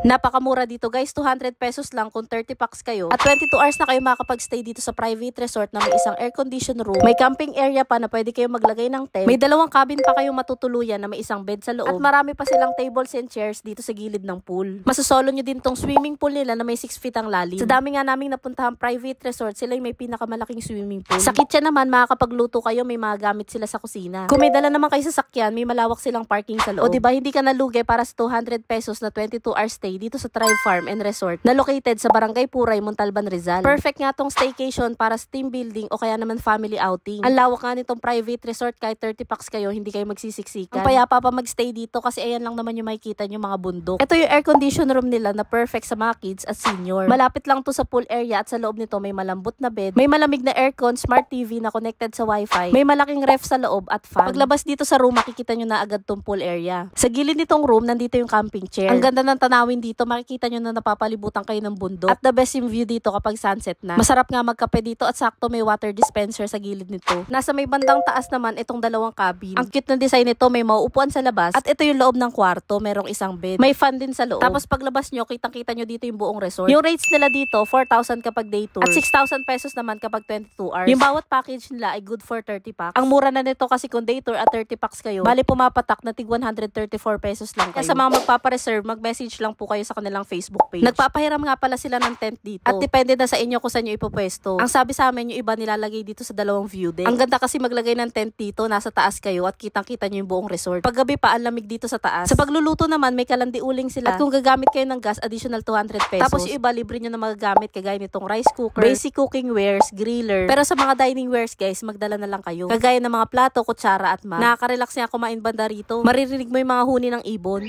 Napakamura dito guys, 200 pesos lang kung 30 packs kayo. At 22 hours na kayo makakapag-stay dito sa private resort na may isang air-conditioned room. May camping area pa na pwede kayo maglagay ng tent. May 2 cabin pa kayong matutuluyan na may isang bed sa loob. At marami pa silang tables and chairs dito sa gilid ng pool. Masosolo nyo din tong swimming pool nila na may 6 feet ang lalim. Sa dami nga naming napuntahan private resort, sila yung may pinakamalaking swimming pool. Sa kitchen naman, makakapagluto kayo, may mga gamit sila sa kusina. Kung may dala naman kayo sa sakyan, may malawak silang parking sa loob. O diba, hindi ka nalugi para sa 200 pesos na 22 hours stay dito sa Tribe Farm and Resort na located sa Barangay Puray, Montalban, Rizal. Perfect nga tong staycation para sa team building o kaya naman family outing. Ang lawak nga nitong private resort, kahit 30 packs kayo, hindi kayo magsisiksikan. Ang payapa pa magstay dito kasi ayan lang naman yung makikita nyo mga bundok. Ito yung air condition room nila na perfect sa mga kids at senior. Malapit lang to sa pool area at sa loob nito may malambot na bed, may malamig na aircon, smart TV na connected sa wifi, may malaking ref sa loob at fan. Paglabas dito sa room, makikita nyo na agad tong pool area. Sa gilid nitong room, nandito yung camping chair. Ang ganda ng tanawin dito, makikita nyo na napapalibutan kayo ng bundok. At the best yung view dito kapag sunset na. Masarap nga magkape dito at sakto may water dispenser sa gilid nito. Nasa may bandang taas naman itong 2 cabin. Ang cute na design nito, may mauupuan sa labas at ito yung loob ng kwarto, merong isang bed. May fan din sa loob. Tapos paglabas nyo, kitang-kita nyo dito yung buong resort. Yung rates nila dito, 4,000 kapag day tour at 6,000 pesos naman kapag 22 hours. Yung bawat package nila ay good for 30 packs. Ang mura na nito kasi kung day tour at 30 packs kayo, bali pumapatak na tig 134 pesos lang kayo. Kaya sa mga magpapareserve, mag-message lang po kayo sa kanilang Facebook page. Nagpapahiram nga pala sila ng tent dito. At depende na sa inyo kung saan nyo ipopwesto. Ang sabi sa amin, yung iba nilalagay dito sa 2 view deck. Ang ganda kasi maglagay ng tent dito, nasa taas kayo at kitang-kita nyo yung buong resort. Paggabi pa, ang lamig dito sa taas. Sa pagluluto naman, may kalandi uling sila. At kung gagamit kayo ng gas, additional 200 pesos. Tapos yung iba, libre nyo na magagamit kagaya nitong rice cooker, basic cooking wares, griller. Pero sa mga dining wares guys, magdala na lang kayo. Kagaya ng mga plato, kutsara at mat. Nakaka-relax nga kumain banda rito. Maririnig mo yung mga huni ng ibon.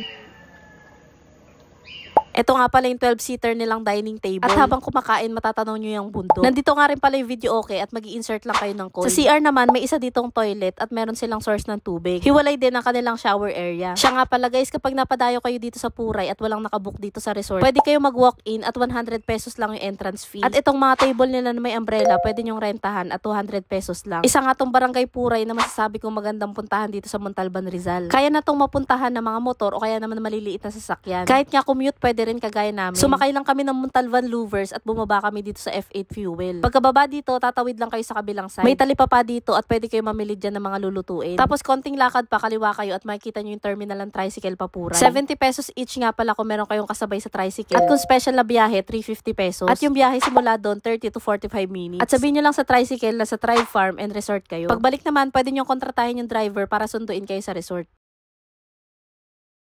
Ito nga pala yung 12-seater nilang dining table. At habang kumakain, matatanaw nyo yung bundok. Nandito nga rin pala yung video okay at mag-i-insert lang kayo ng code. Sa CR naman, may isa ditong toilet at meron silang source ng tubig. Hiwalay din ang kanilang shower area. Siya nga pala guys, kapag napadayo kayo dito sa Puray at walang nakabook dito sa resort, pwede kayo mag-walk-in at 100 pesos lang yung entrance fee. At itong mga table nila na may umbrella, pwede nyong rentahan at 200 pesos lang. Isa nga tong Barangay Puray na masasabi kong magandang puntahan dito sa Montalban, Rizal. Kaya na tong mapuntahan ng mga motor o kaya naman maliliit na sasakyan. Kahit nga commute, pwede rin kagaya namin. Sumakay lang kami ng Montalban Louvers at bumaba kami dito sa F8 Fuel. Pagkababa dito, tatawid lang kayo sa kabilang side. May talipapa dito at pwede kayo mamili dyan ng mga lulutuin. Tapos konting lakad pa, kaliwa kayo at makikita nyo yung terminal ng tricycle pa Puray. 70 pesos each nga pala kung meron kayong kasabay sa tricycle. At kung special na biyahe, 350 pesos. At yung biyahe simula doon, 30 to 45 minutes. At sabihin nyo lang sa tricycle na sa Tribe Farm and Resort kayo. Pagbalik naman, pwede nyo kontratahin yung driver para sunduin kayo sa resort.